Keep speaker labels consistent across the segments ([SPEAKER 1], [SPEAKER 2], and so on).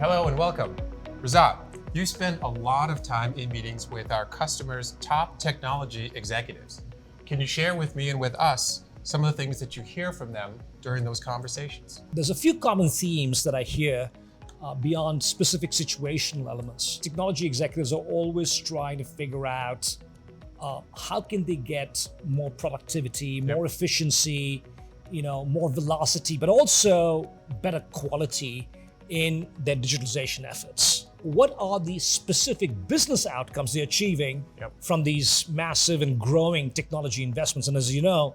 [SPEAKER 1] Hello and welcome. Razat, you spend a lot of time in meetings with our customers' top technology executives. Can you share with me and with us some of the things that you hear from them during those conversations?
[SPEAKER 2] There's a few common themes that I hear beyond specific situational elements. Technology executives are always trying to figure out how can they get more productivity, more efficiency, more velocity, but also better quality in their digitalization efforts. What are the specific business outcomes they're achieving from these massive and growing technology investments? And as you know,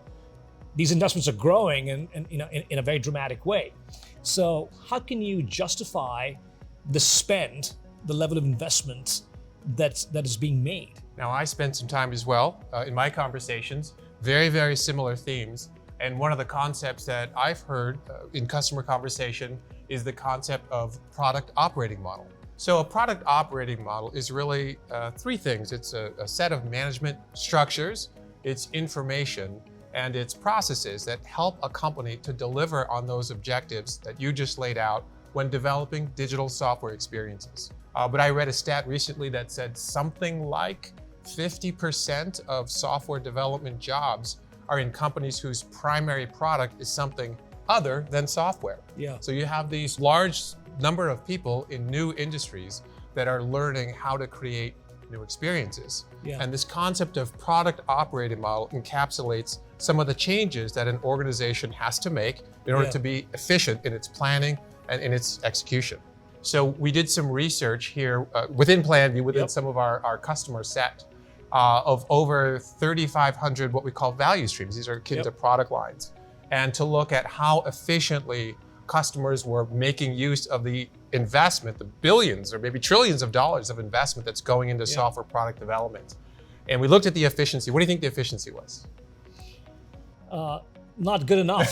[SPEAKER 2] these investments are growing in a very dramatic way. So how can you justify the spend, the level of investment that is being made?
[SPEAKER 1] Now, I spent some time as well in my conversations, very, very similar themes. And one of the concepts that I've heard in customer conversation is the concept of product operating model. So a product operating model is really three things. It's a set of management structures, it's information, and it's processes that help a company to deliver on those objectives that you just laid out when developing digital software experiences. But I read a stat recently that said something like 50% of software development jobs are in companies whose primary product is something other than software. So you have these large number of people in new industries that are learning how to create new experiences. And this concept of product operating model encapsulates some of the changes that an organization has to make in order to be efficient in its planning and in its execution. So we did some research here within Planview, within some of our customer set of over 3,500 what we call value streams. These are akin to product lines. And to look at how efficiently customers were making use of the investment, the billions or maybe trillions of dollars of investment that's going into software product development. And we looked at the efficiency. What do you think the efficiency was?
[SPEAKER 2] Not good enough.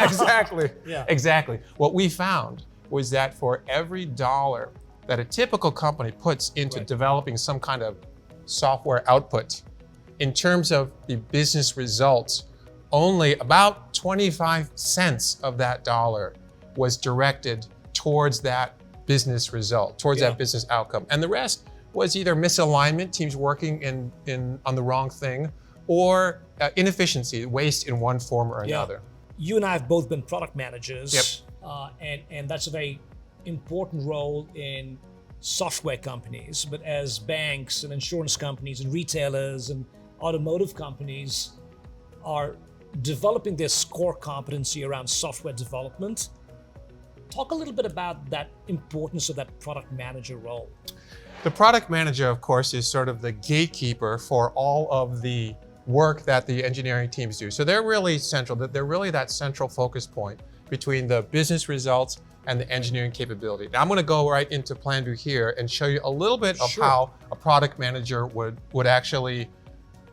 [SPEAKER 1] Exactly. Exactly. What we found was that for every dollar that a typical company puts into developing some kind of software output, in terms of the business results, only about 25 cents of that dollar was directed towards that business result, towards that business outcome. And the rest was either misalignment, teams working on the wrong thing, or inefficiency, waste in one form or another.
[SPEAKER 2] You and I have both been product managers, and that's a very important role in software companies. But as banks and insurance companies and retailers and automotive companies are developing their core competency around software development, talk a little bit about that importance of that product manager role.
[SPEAKER 1] The product manager, of course, is sort of the gatekeeper for all of the work that the engineering teams do. So they're really central, they're really that central focus point between the business results and the engineering capability. Now I'm gonna go right into Planview here and show you a little bit of how a product manager would actually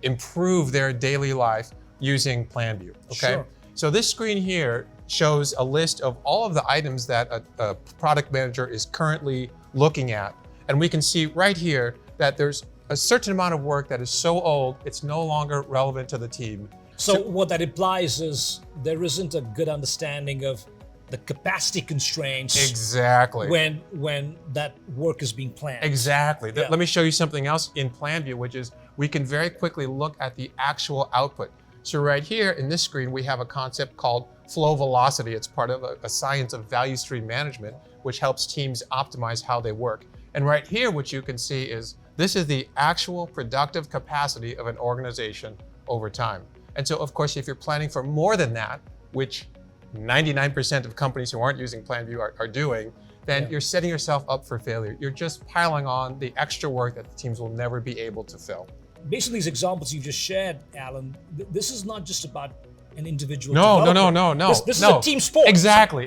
[SPEAKER 1] improve their daily life using Planview, okay? So this screen here shows a list of all of the items that a product manager is currently looking at. And we can see right here that there's a certain amount of work that is so old, it's no longer relevant to the team.
[SPEAKER 2] So what that implies is there isn't a good understanding of the capacity constraints when that work is being planned.
[SPEAKER 1] Let me show you something else in Planview, which is we can very quickly look at the actual output. So right here in this screen, we have a concept called flow velocity. It's part of a science of value stream management, which helps teams optimize how they work. And right here, what you can see is this is the actual productive capacity of an organization over time. And so, of course, if you're planning for more than that, which 99% of companies who aren't using Planview are doing, then you're setting yourself up for failure. You're just piling on the extra work that the teams will never be able to fill.
[SPEAKER 2] Based on these examples you just shared, Alan, this is not just about an individual
[SPEAKER 1] developer. No.
[SPEAKER 2] This is a team sport.
[SPEAKER 1] Exactly.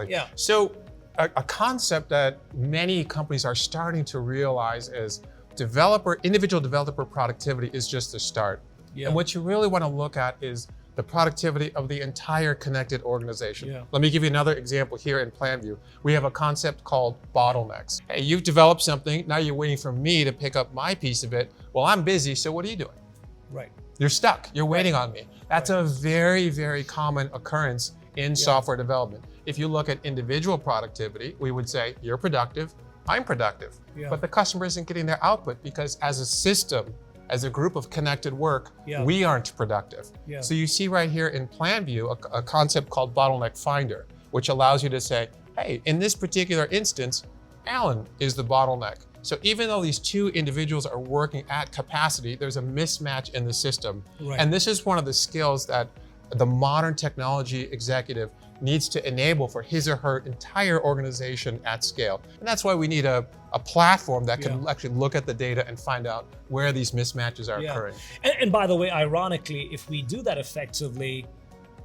[SPEAKER 2] Yeah.
[SPEAKER 1] So a concept that many companies are starting to realize is individual developer productivity is just the start. And what you really want to look at is the productivity of the entire connected organization. Let me give you another example here in Planview. We have a concept called bottlenecks. Hey, you've developed something, now you're waiting for me to pick up my piece of it. Well, I'm busy, so what are you doing? You're stuck, you're waiting on me. That's a very, very common occurrence in software development. If you look at individual productivity, we would say you're productive, I'm productive, but the customer isn't getting their output because as a system, as a group of connected work, we aren't productive. So you see right here in Planview a concept called Bottleneck Finder, which allows you to say, hey, in this particular instance, Alan is the bottleneck. So even though these two individuals are working at capacity, there's a mismatch in the system. And this is one of the skills that the modern technology executive needs to enable for his or her entire organization at scale. And that's why we need a platform that can actually look at the data and find out where these mismatches are occurring.
[SPEAKER 2] And by the way, ironically, if we do that effectively,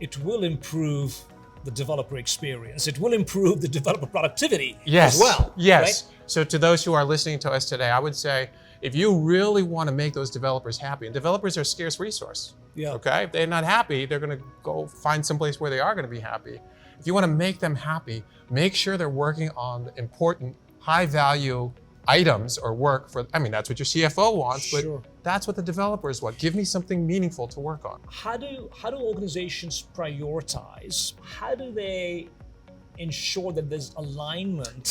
[SPEAKER 2] it will improve the developer experience. It will improve the developer productivity as well.
[SPEAKER 1] Yes. Right? So to those who are listening to us today, I would say, if you really want to make those developers happy, and developers are a scarce resource, okay? If they're not happy, they're going to go find someplace where they are going to be happy. If you want to make them happy, make sure they're working on the important, high-value items or work for, I mean, that's what your CFO wants, but that's what the developers want. Give me something meaningful to work on.
[SPEAKER 2] How do organizations prioritize? How do they ensure that there's alignment?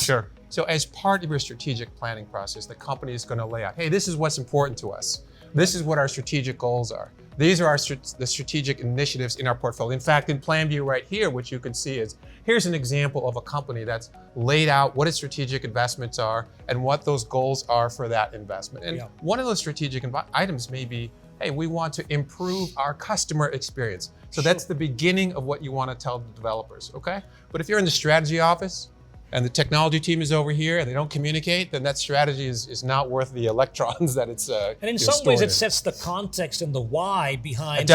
[SPEAKER 1] So as part of your strategic planning process, the company is going to lay out, hey, this is what's important to us. This is what our strategic goals are. These are the strategic initiatives in our portfolio. In fact, in Planview right here, what you can see is, here's an example of a company that's laid out what its strategic investments are and what those goals are for that investment. And one of those strategic items may be, hey, we want to improve our customer experience. So that's the beginning of what you want to tell the developers, okay? But if you're in the strategy office and the technology team is over here and they don't communicate, then that strategy is not worth the electrons that it's
[SPEAKER 2] And in some ways it sets the context and the why behind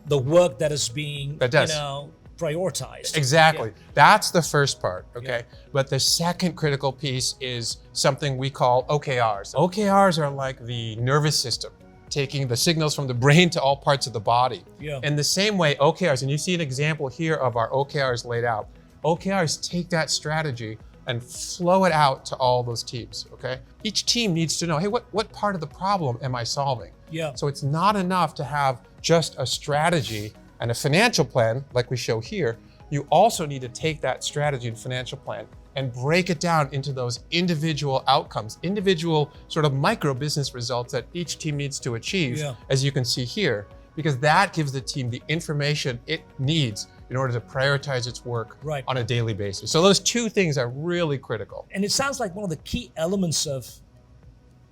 [SPEAKER 2] the work that is being prioritized.
[SPEAKER 1] Exactly. That's the first part, okay? But the second critical piece is something we call OKRs. OKRs are like the nervous system, taking the signals from the brain to all parts of the body. In the same way, OKRs, and you see an example here of our OKRs laid out. OKRs take that strategy and flow it out to all those teams, okay? Each team needs to know, hey, what part of the problem am I solving? So it's not enough to have just a strategy and a financial plan like we show here. You also need to take that strategy and financial plan and break it down into those individual outcomes, individual sort of micro business results that each team needs to achieve, as you can see here, because that gives the team the information it needs in order to prioritize its work on a daily basis. So those two things are really critical.
[SPEAKER 2] And it sounds like one of the key elements of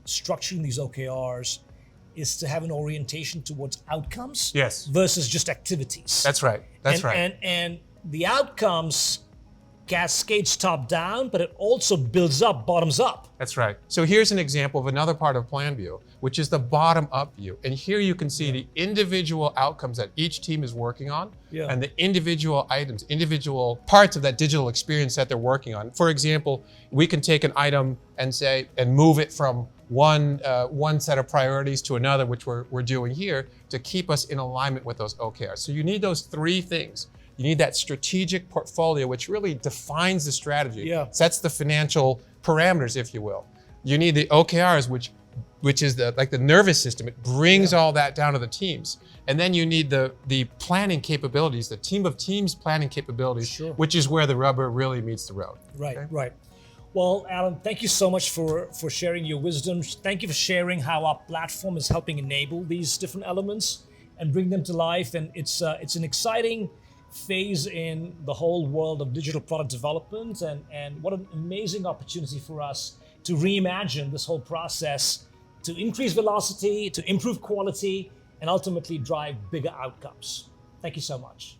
[SPEAKER 2] structuring these OKRs is to have an orientation towards outcomes versus just activities.
[SPEAKER 1] That's right.
[SPEAKER 2] And the outcomes cascades top down, but it also builds up bottoms up.
[SPEAKER 1] That's right. So here's an example of another part of Planview, which is the bottom up view. And here you can see the individual outcomes that each team is working on and the individual items, individual parts of that digital experience that they're working on. For example, we can take an item and say, and move it from one set of priorities to another, which we're doing here, to keep us in alignment with those OKRs. So you need those three things. You need that strategic portfolio, which really defines the strategy, sets the financial parameters, if you will. You need the OKRs, which is like the nervous system. It brings all that down to the teams. And then you need the planning capabilities, the team of teams planning capabilities, which is where the rubber really meets the road.
[SPEAKER 2] Right. Well, Alan, thank you so much for sharing your wisdom. Thank you for sharing how our platform is helping enable these different elements and bring them to life. And it's an exciting phase in the whole world of digital product development, and what an amazing opportunity for us to reimagine this whole process to increase velocity, to improve quality, and ultimately drive bigger outcomes. Thank you so much.